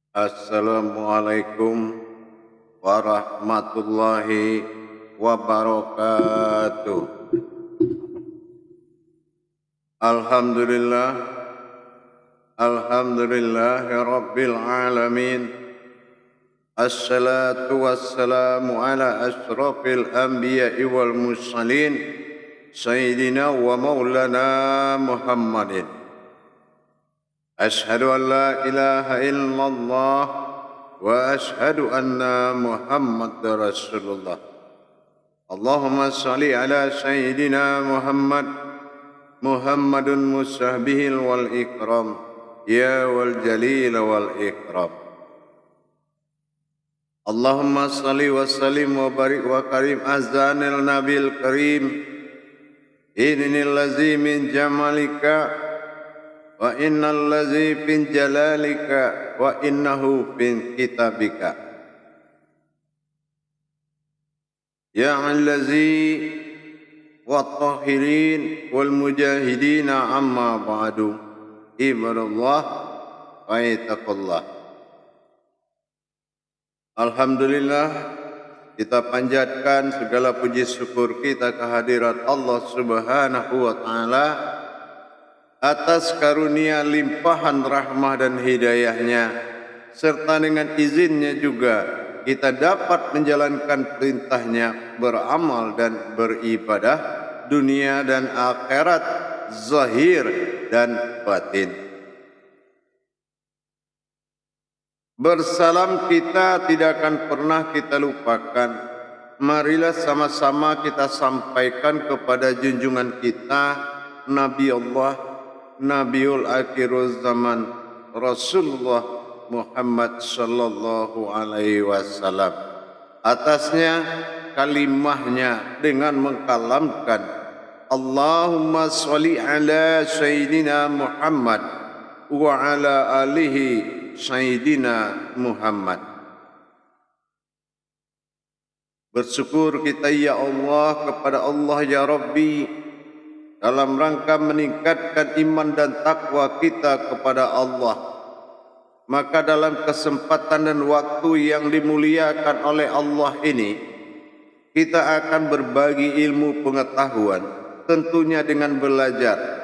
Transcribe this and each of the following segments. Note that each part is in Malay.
Assalamualaikum warahmatullahi wabarakatuh. Alhamdulillah, alhamdulillahi rabbil alamin. Assalatu wassalamu ala ashrafil anbiya'i wal mursalin Sayyidina wa maulana Muhammadin. Ashhadu an la ilaha illallah wa ashhadu anna Muhammadar Rasulullah. Allahumma salli ala Sayyidina Muhammadun musahbihil wal ikram ya wal jalil wal ikram. Allahumma salli wa sallim wa barik wa karim azanil nabil karim innil lazi min jamalika wa innal lazi fin jalalika wa innahu fin kitabika ya allazi wa tahirin wal mujahidina amma ba'du ibadallah wa ittaqullah. Alhamdulillah, kita panjatkan segala puji syukur kita kehadirat Allah Subhanahu wa taala atas karunia limpahan rahmah dan hidayahnya, serta dengan izinnya juga kita dapat menjalankan perintahnya, beramal dan beribadah dunia dan akhirat, zahir dan batin. Bersalam kita tidak akan pernah kita lupakan. Marilah sama-sama kita sampaikan kepada junjungan kita, Nabi Allah, Nabiul Akhirul Zaman, Rasulullah Muhammad sallallahu alaihi wasallam. Atasnya kalimahnya dengan mengkalamkan Allahumma sholli ala Sayyidina Muhammad wa ala alihi Sayyidina Muhammad. Bersyukur kita ya Allah kepada Allah ya Rabbi dalam rangka meningkatkan iman dan takwa kita kepada Allah. Maka dalam kesempatan dan waktu yang dimuliakan oleh Allah ini, kita akan berbagi ilmu pengetahuan, tentunya dengan belajar.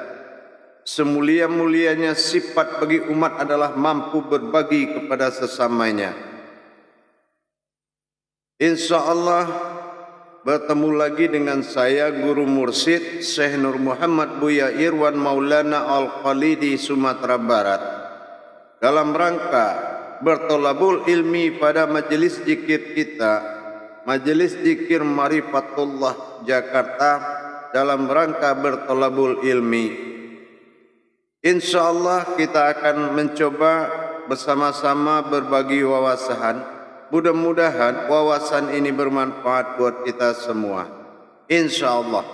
Semulia-mulianya sifat bagi umat adalah mampu berbagi kepada sesamanya. InsyaAllah bertemu lagi dengan saya, Guru Mursyid Syekh Nur Muhammad Buya Irwan Maulana Al-Khalidi Sumatera Barat, dalam rangka bertolabul ilmi pada majelis zikir kita, Majelis Zikir Marifatullah Jakarta, dalam rangka bertolabul ilmi. InsyaAllah kita akan mencoba bersama-sama berbagi wawasan. Mudah-mudahan wawasan ini bermanfaat buat kita semua, InsyaAllah.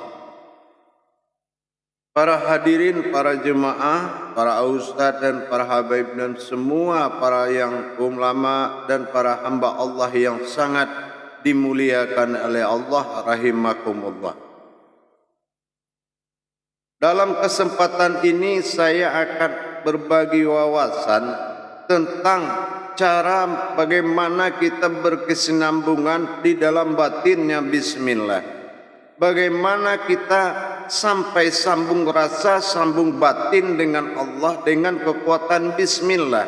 Para hadirin, para jemaah, para ustaz dan para habaib dan semua para yang ulama dan para hamba Allah yang sangat dimuliakan oleh Allah rahimakumullah. Dalam kesempatan ini saya akan berbagi wawasan tentang cara bagaimana kita berkesinambungan di dalam batinnya bismillah. Bagaimana kita sampai sambung rasa, sambung batin dengan Allah dengan kekuatan bismillah.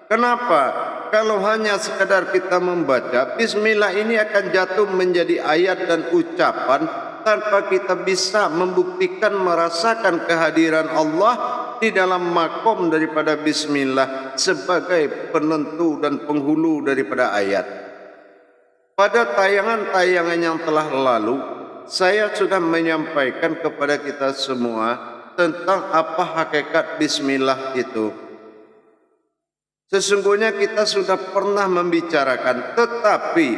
Kenapa? Kalau hanya sekadar kita membaca, bismillah ini akan jatuh menjadi ayat dan ucapan tanpa kita bisa membuktikan, merasakan kehadiran Allah di dalam makom daripada bismillah sebagai penentu dan penghulu daripada ayat. Pada tayangan-tayangan yang telah lalu, saya sudah menyampaikan kepada kita semua tentang apa hakikat bismillah itu. Sesungguhnya kita sudah pernah membicarakan, tetapi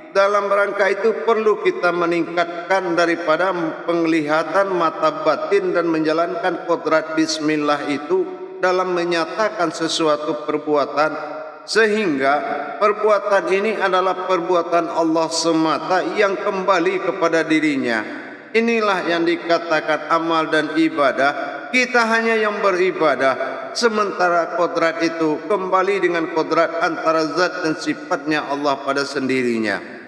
dalam rangka itu perlu kita meningkatkan daripada penglihatan mata batin dan menjalankan kodrat bismillah itu dalam menyatakan sesuatu perbuatan, sehingga perbuatan ini adalah perbuatan Allah semata yang kembali kepada dirinya. Inilah yang dikatakan amal dan ibadah. Kita hanya yang beribadah, sementara kodrat itu kembali dengan kodrat antara zat dan sifatnya Allah pada sendirinya.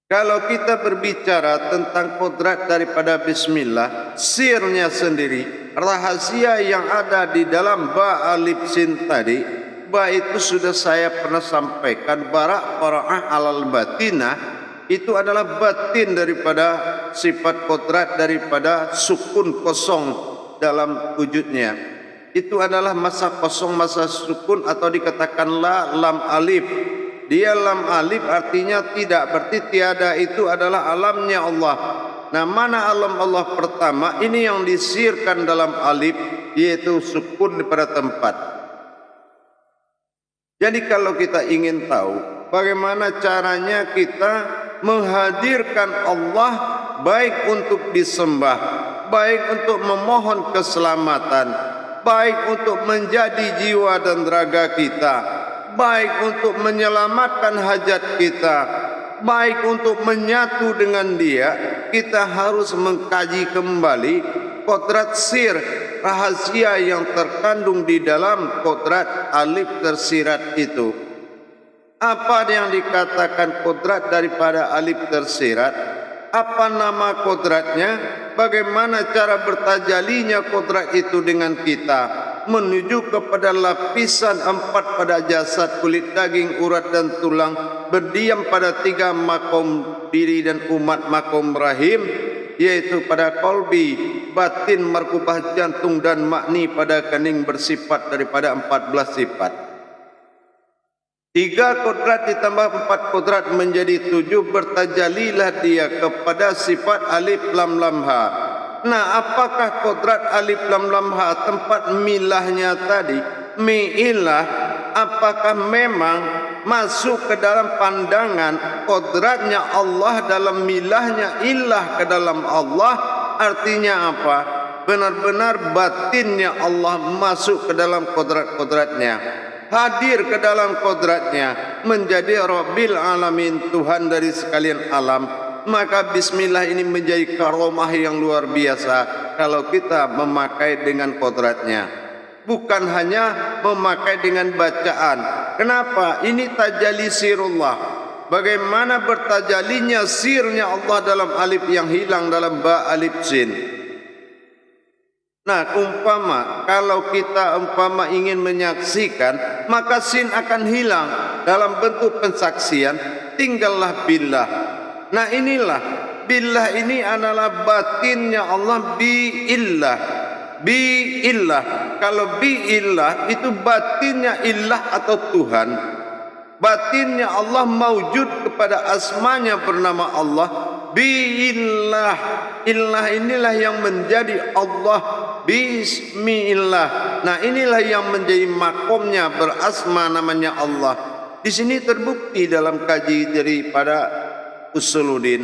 Kalau kita berbicara tentang kodrat daripada bismillah, sirnya sendiri, rahasia yang ada di dalam ba alif sin tadi, ba itu sudah saya pernah sampaikan, bara qara'ah alal batinah, itu adalah batin daripada sifat kodrat daripada sukun kosong dalam wujudnya. Itu adalah masa kosong, masa sukun, atau dikatakan la lam alif. Dia lam alif artinya tidak, berarti tiada, itu adalah alamnya Allah. Nah, mana alam Allah pertama? Ini yang disirkan dalam alif, yaitu sukun pada tempat. Jadi kalau kita ingin tahu bagaimana caranya kita menghadirkan Allah, baik untuk disembah, baik untuk memohon keselamatan, baik untuk menjadi jiwa dan raga kita, baik untuk menyelamatkan hajat kita, baik untuk menyatu dengan Dia, kita harus mengkaji kembali kodrat sir, rahasia yang terkandung di dalam kodrat alif tersirat itu. Apa yang dikatakan kodrat daripada alif tersirat? Apa nama kodratnya? Bagaimana cara bertajalinya kodrat itu dengan kita? Menuju kepada lapisan 4 pada jasad, kulit, daging, urat dan tulang, berdiam pada 3 makom diri dan umat makom rahim, yaitu pada kolbi, batin, markubah, jantung dan makni pada kening, bersifat daripada 14 sifat. 3 kodrat ditambah 4 kodrat menjadi 7, bertajalilah dia kepada sifat alif lam lam ha. Nah, apakah kodrat alif lam lam ha tempat milahnya tadi? Mi'ilah, apakah memang masuk ke dalam pandangan kodratnya Allah dalam milahnya ilah ke dalam Allah? Artinya apa? Benar-benar batinnya Allah masuk ke dalam kodrat-kodratnya, hadir ke dalam kodratnya, menjadi Rabbil Alamin, Tuhan dari sekalian alam. Maka bismillah ini menjadi karomah yang luar biasa kalau kita memakai dengan kodratnya, bukan hanya memakai dengan bacaan. Kenapa? Ini tajalli sirullah. Bagaimana bertajalinya sirnya Allah dalam alif yang hilang dalam ba alif sin. Nah, kalau kita ingin menyaksikan, maka sin akan hilang dalam bentuk pensaksian, tinggallah billah. Nah, inilah billah, ini adalah batinnya Allah, biillah. Biillah, kalau biillah itu batinnya ilah atau Tuhan. Batinnya Allah maujud kepada asmanya bernama Allah. Biillah, illah inilah yang menjadi Allah. Bismillah. Nah, inilah yang menjadi makomnya berasma namanya Allah. Di sini terbukti dalam kaji daripada Usuluddin,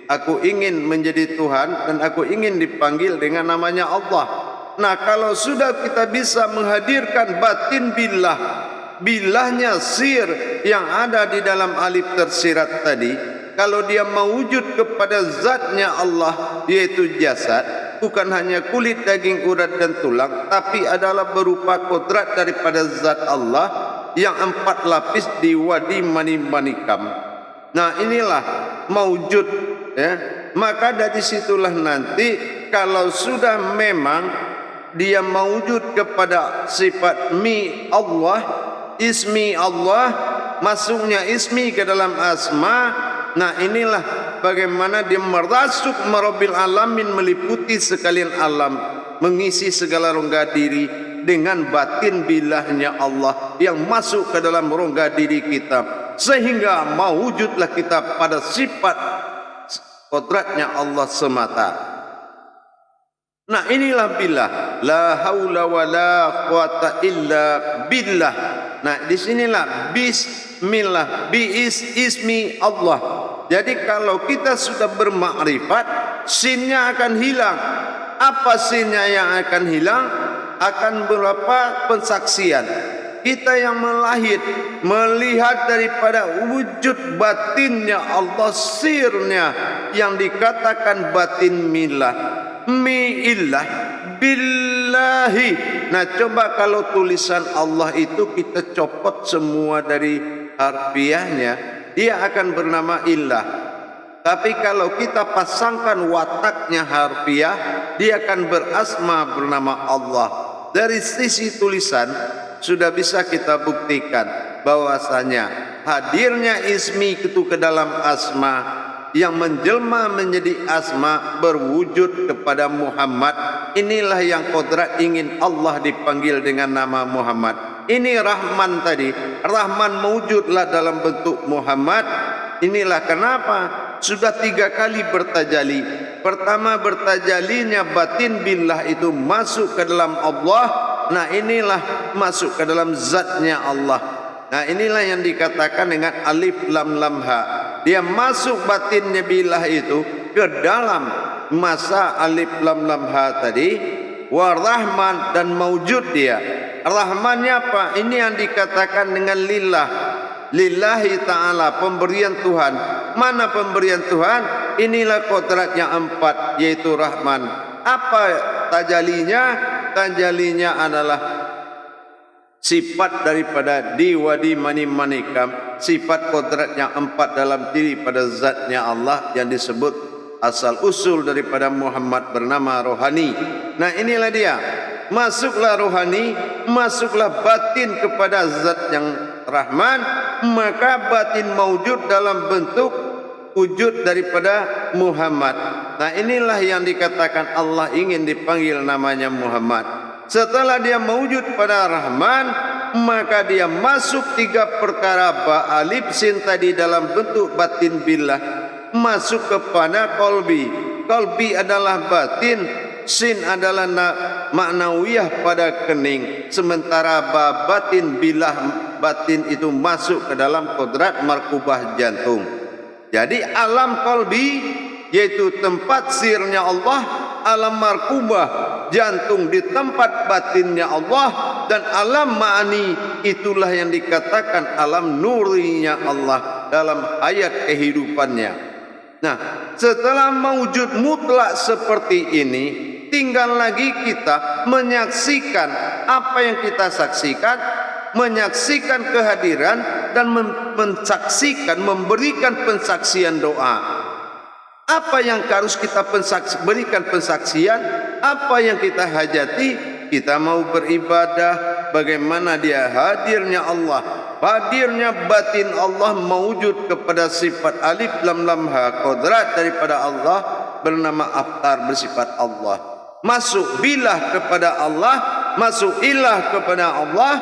aku ingin menjadi Tuhan dan aku ingin dipanggil dengan namanya Allah. Nah, kalau sudah kita bisa menghadirkan batin billah, billahnya sir yang ada di dalam alif tersirat tadi, kalau dia mewujud kepada zatnya Allah, yaitu jasad, bukan hanya kulit, daging, urat dan tulang, tapi adalah berupa kodrat daripada zat Allah yang 4 lapis di wadi mani manikam. Nah, inilah maujud, ya. Maka dari situlah nanti kalau sudah memang dia maujud kepada sifat mi Allah, ismi Allah, masuknya ismi ke dalam asma. Nah, inilah bagaimana dia merasuk Rabbil Alamin, meliputi sekalian alam, mengisi segala rongga diri dengan batin bilahnya Allah yang masuk ke dalam rongga diri kita, sehingga mewujudlah kita pada sifat kodratnya Allah semata. Nah, inilah billah, la haula wa la quwata illa billah. Nah, disinilah bismillah, ismi Allah. Jadi kalau kita sudah bermakrifat, sinnya akan hilang. Apa sinnya yang akan hilang? Akan berupa pensaksian. Kita yang melihat daripada wujud batinnya Allah, sirnya yang dikatakan batin milah, miillah, billah. lillahi. Nah, coba kalau tulisan Allah itu kita copot semua dari harfiahnya, dia akan bernama illah. Tapi kalau kita pasangkan wataknya harfiah, dia akan berasma bernama Allah. Dari sisi tulisan sudah bisa kita buktikan bahwasanya hadirnya ismi itu ke dalam asma yang menjelma menjadi asma berwujud kepada Muhammad. Inilah yang kodrat ingin Allah dipanggil dengan nama Muhammad. Ini Rahman tadi, Rahman mewujudlah dalam bentuk Muhammad. Inilah kenapa sudah 3 kali bertajali. Pertama bertajalinya batin billah itu masuk ke dalam Allah. Nah, inilah masuk ke dalam zatnya Allah. Nah, inilah yang dikatakan dengan alif lam lam ha. Dia masuk batinnya billah itu ke dalam masa alif lam lam ha tadi. Warahman, dan mawjud dia. Rahmannya apa? Ini yang dikatakan dengan lillah. Lillahi ta'ala, pemberian Tuhan. Mana pemberian Tuhan? Inilah kodrat yang 4, yaitu Rahman. Apa tajalinya? Tajalinya adalah sifat daripada diwadi mani manikam, sifat kodrat yang 4 dalam diri pada zatnya Allah yang disebut asal usul daripada Muhammad bernama rohani. Nah, inilah dia. Masuklah rohani, masuklah batin kepada zat yang Rahman, maka batin mawujud dalam bentuk wujud daripada Muhammad. Nah, inilah yang dikatakan Allah ingin dipanggil namanya Muhammad. Setelah dia mewujud pada Rahman, maka dia masuk 3 perkara ba alif sin tadi dalam bentuk batin billah, masuk kepada kolbi. Kolbi adalah batin, sin adalah maknawiyah pada kening, sementara ba batin billah batin itu masuk ke dalam kodrat markubah jantung. Jadi alam kolbi yaitu tempat sirnya Allah, alam markubah jantung di tempat batinnya Allah, dan alam ma'ani itulah yang dikatakan alam nurinya Allah dalam hayat kehidupannya. Nah, setelah mewujud mutlak seperti ini, tinggal lagi kita menyaksikan apa yang kita saksikan, menyaksikan kehadiran dan mensaksikan, memberikan pensaksian doa. Apa yang harus kita berikan pensaksian, apa yang kita hajati, kita mau beribadah, bagaimana dia hadirnya Allah, hadirnya batin Allah mewujud kepada sifat alif lam lam ha, kodrat daripada Allah bernama aftar bersifat Allah, masuk bilah kepada Allah, masuk ilah kepada Allah,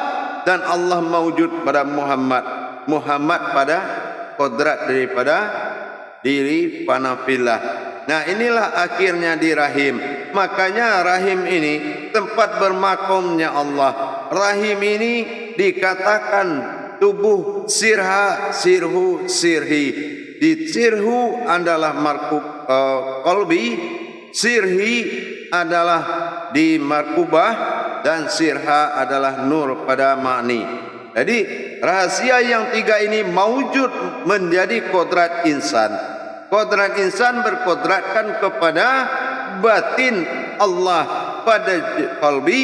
dan Allah mewujud pada Muhammad, Muhammad pada kodrat daripada diri panafilah. Nah, inilah akhirnya di rahim. Makanya rahim ini tempat bermakomnya Allah. Rahim ini dikatakan tubuh sirha, sirhu, sirhi. Di sirhu adalah markub kolbi, sirhi adalah di markubah, dan sirha adalah nur pada makni. Jadi rahasia yang 3 ini mewujud menjadi kodrat insan. Kodrat insan berkodratkan kepada batin Allah pada qalbi,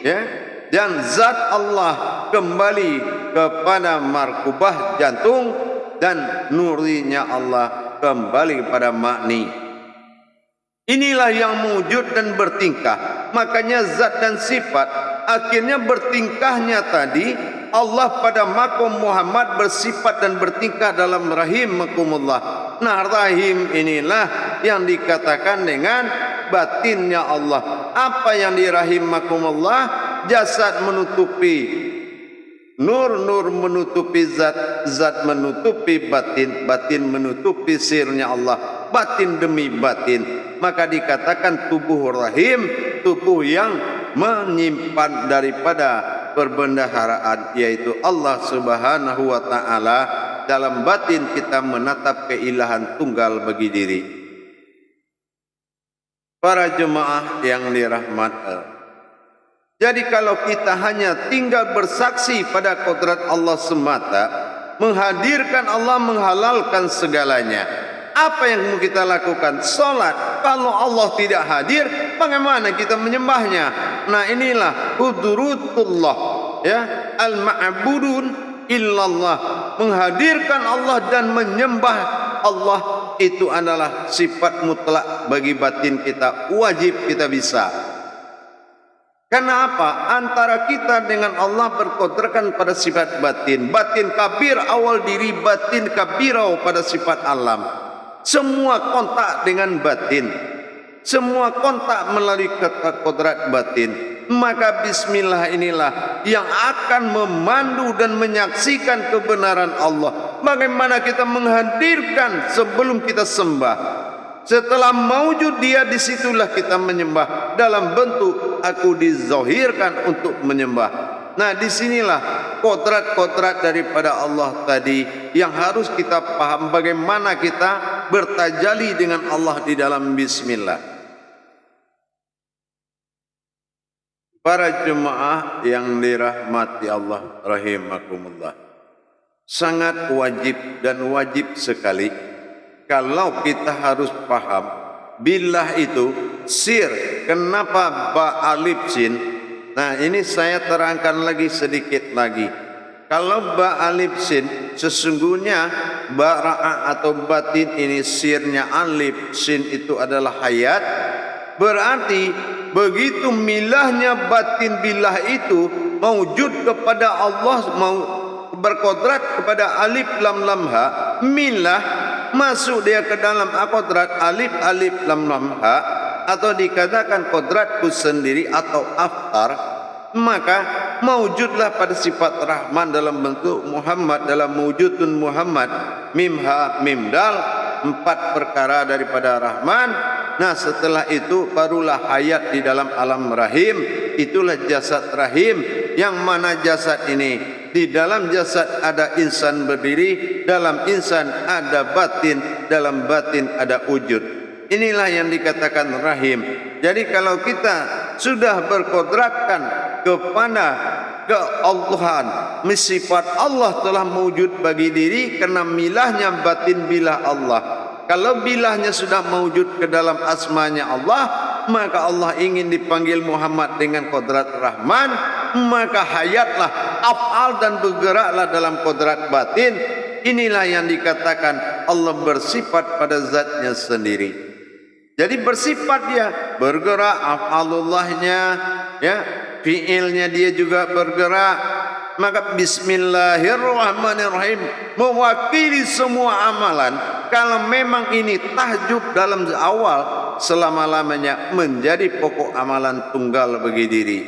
ya, dan zat Allah kembali kepada markubah jantung, dan nurinya Allah kembali kepada makni. Inilah yang mewujud dan bertingkah. Makanya zat dan sifat akhirnya bertingkahnya tadi Allah pada makom Muhammad bersifat dan bertingkah dalam rahim makumullah. Nah, rahim inilah yang dikatakan dengan batinnya Allah. Apa yang di rahim makumullah? Jasad menutupi nur, nur menutupi zat, zat menutupi batin, batin menutupi sirnya Allah, batin demi batin. Maka dikatakan tubuh rahim, tubuh yang menyimpan daripada perbendaharaan, yaitu Allah Subhanahu wa ta'ala. Dalam batin kita menatap keilahan tunggal bagi diri. Para jemaah yang dirahmati, jadi kalau kita hanya tinggal bersaksi pada kodrat Allah semata, menghadirkan Allah, menghalalkan segalanya, apa yang kita lakukan? Salat. Kalau Allah tidak hadir, bagaimana kita menyembahnya? Nah, inilah hudurutullah, ya, al-ma'budun illallah, menghadirkan Allah dan menyembah Allah itu adalah sifat mutlak bagi batin kita, wajib kita bisa. Karena apa? Antara kita dengan Allah berkodrakan pada sifat batin. Batin kabir awal diri, batin kabirau pada sifat alam. Semua kontak dengan batin. Semua kontak melalui kodrat batin. Maka bismillah inilah yang akan memandu dan menyaksikan kebenaran Allah. Bagaimana kita menghadirkan sebelum kita sembah. Setelah maujud dia, disitulah kita menyembah dalam bentuk aku dizahirkan untuk menyembah. Nah, disinilah kodrat-kodrat daripada Allah tadi yang harus kita paham, bagaimana kita bertajali dengan Allah di dalam bismillah. Para jemaah yang dirahmati Allah rahimakumullah, sangat wajib dan wajib sekali kalau kita harus paham billah itu sir. Kenapa ba alif sin? Nah, ini saya terangkan lagi sedikit lagi. Kalau ba alif sin, sesungguhnya ba ra'a atau batin ini sirnya alif, sin itu adalah hayat. Berarti begitu milahnya batin billah itu mewujud kepada Allah, mau berkodrat kepada alif lam lam ha, milah masuk dia ke dalam kodrat alif alif lam lam ha, atau dikatakan kodratku sendiri atau aftar, maka mewujudlah pada sifat Rahman dalam bentuk Muhammad, dalam mewujudun Muhammad, mim ha mim dal, 4 perkara daripada Rahman. Nah, setelah itu barulah hayat di dalam alam rahim, itulah jasad rahim. Yang mana jasad ini, di dalam jasad ada insan berdiri, dalam insan ada batin, dalam batin ada wujud. Inilah yang dikatakan rahim. Jadi kalau kita sudah berkodratkan kepada keallahan, sifat Allah telah mewujud bagi diri karena milahnya batin bilah Allah. Kalau bilahnya sudah mewujud ke dalam asmanya Allah, maka Allah ingin dipanggil Muhammad dengan kodrat Rahman, maka hayatlah, af'al dan bergeraklah dalam kodrat batin. Inilah yang dikatakan Allah bersifat pada zatnya sendiri. Jadi bersifat dia bergerak, af'alullahnya, ya, fi'ilnya dia juga bergerak. Maka bismillahirrahmanirrahim mewakili semua amalan. Kalau memang ini tahajud dalam awal, selama-lamanya menjadi pokok amalan tunggal bagi diri.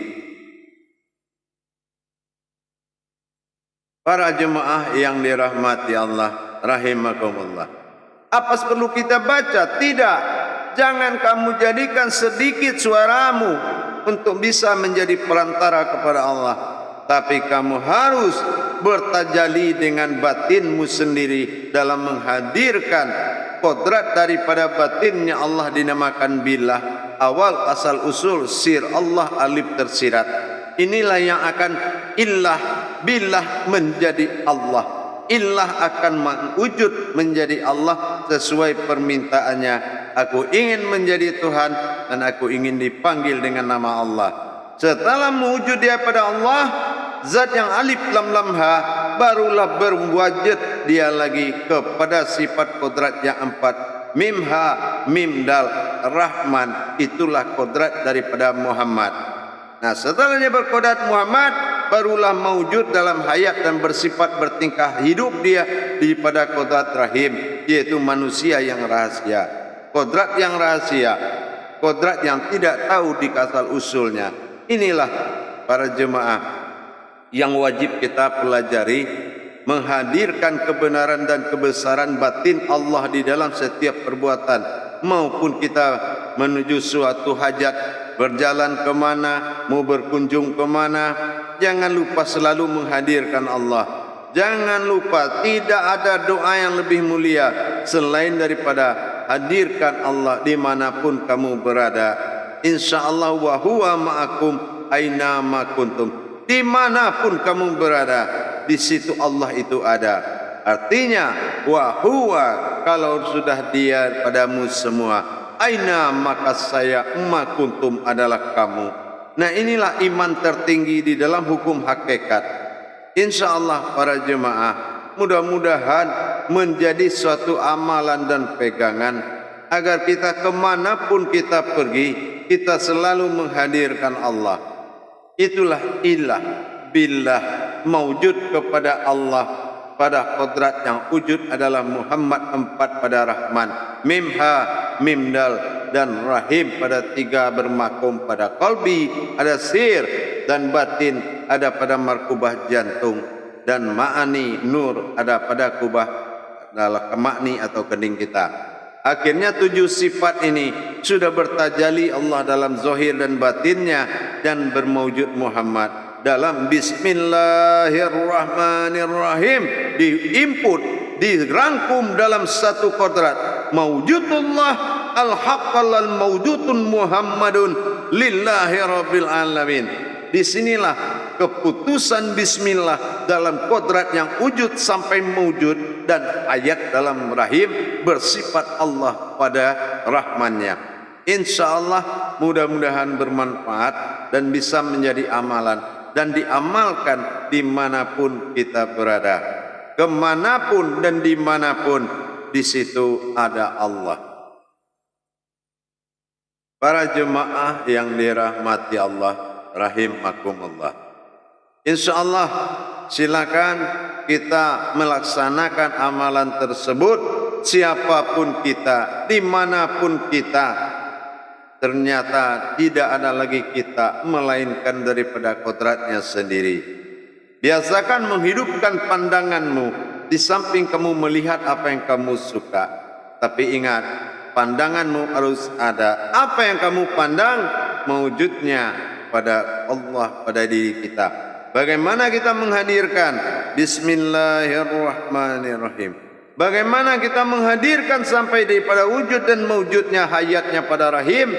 Para jemaah yang dirahmati Allah rahimakumullah, apa perlu kita baca? Tidak. Jangan kamu jadikan sedikit suaramu untuk bisa menjadi perantara kepada Allah, tapi kamu harus bertajali dengan batinmu sendiri dalam menghadirkan kodrat daripada batinnya. Allah dinamakan billah, awal asal usul sir Allah alif tersirat. Inilah yang akan illah billah menjadi Allah. Illah akan mewujud menjadi Allah sesuai permintaannya. Aku ingin menjadi Tuhan dan aku ingin dipanggil dengan nama Allah. Setelah mewujud dia pada Allah, zat yang alif lam lam ha, barulah berwujud dia lagi kepada sifat kodrat yang 4, mim ha mim dal Rahman. Itulah kodrat daripada Muhammad. Nah, setelahnya berkodrat Muhammad, barulah mewujud dalam hayat dan bersifat bertingkah hidup dia daripada kodrat rahim, yaitu manusia yang rahasia, kodrat yang rahasia, kodrat yang tidak tahu di asal usulnya. Inilah para jemaah yang wajib kita pelajari, menghadirkan kebenaran dan kebesaran batin Allah di dalam setiap perbuatan, maupun kita menuju suatu hajat, berjalan kemana, mau berkunjung kemana, jangan lupa selalu menghadirkan Allah. Jangan lupa, tidak ada doa yang lebih mulia selain daripada hadirkan Allah dimanapun kamu berada. InsyaAllah wa huwa ma'akum aina ma kuntum. Dimanapun kamu berada, di situ Allah itu ada. Artinya wa huwa, kalau sudah dia padamu semua, Aina maka saya ma kuntum adalah kamu. Nah, inilah iman tertinggi di dalam hukum hakikat. Insyaallah para jemaah, mudah-mudahan menjadi suatu amalan dan pegangan agar kita kemanapun kita pergi, kita selalu menghadirkan Allah. Itulah ilah billah, maujud kepada Allah pada kodrat yang wujud adalah Muhammad, empat pada Rahman, Mim Ha, Mim Dal dan Rahim pada tiga bermakum pada qalbi, ada sir dan batin, ada pada markubah jantung, dan ma'ani nur ada pada kubah dalam kemakni atau kening kita. Akhirnya 7 sifat ini sudah bertajali Allah dalam zahir dan batinnya dan bermaujud Muhammad. Dalam Bismillahirrahmanirrahim diinput, dirangkum dalam satu kodrat. Maujudullah al-haqqal al-maujudun Muhammadun lillahi rabbil alamin. Disinilah keputusan bismillah dalam kodrat yang wujud sampai mewujud, dan ayat dalam rahim bersifat Allah pada rahmannya. InsyaAllah mudah-mudahan bermanfaat dan bisa menjadi amalan dan diamalkan dimanapun kita berada. Kemanapun dan dimanapun, di situ ada Allah. Para jemaah yang dirahmati Allah, rahimakumullah. InsyaAllah silakan kita melaksanakan amalan tersebut. Siapapun kita, dimanapun kita, ternyata tidak ada lagi kita melainkan daripada kodratnya sendiri. Biasakan menghidupkan pandanganmu di samping kamu melihat apa yang kamu suka. Tapi ingat, pandanganmu harus ada. Apa yang kamu pandang, mewujudnya pada Allah, pada diri kita. Bagaimana kita menghadirkan Bismillahirrahmanirrahim? Bagaimana kita menghadirkan sampai daripada wujud dan mewujudnya hayatnya pada rahim?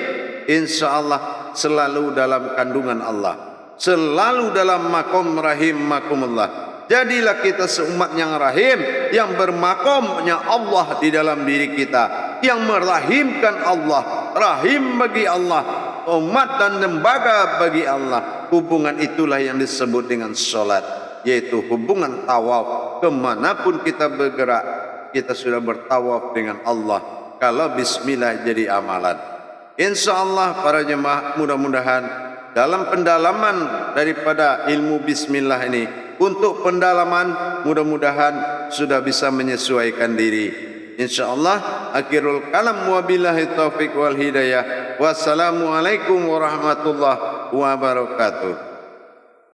InsyaAllah selalu dalam kandungan Allah, selalu dalam makom rahim makumullah. Jadilah kita seumat yang rahim, yang bermakomnya Allah di dalam diri kita, yang merahimkan Allah, rahim bagi Allah, umat dan lembaga bagi Allah. Hubungan itulah yang disebut dengan solat, yaitu hubungan tawaf. Kemanapun kita bergerak, kita sudah bertawaf dengan Allah. Kalau bismillah jadi amalan. InsyaAllah para jemaah, mudah-mudahan dalam pendalaman daripada ilmu bismillah ini, untuk pendalaman mudah-mudahan sudah bisa menyesuaikan diri. InsyaAllah akhirul kalam, wabillahi taufiq wal hidayah. Wassalamualaikum warahmatullahi wabarakatuh.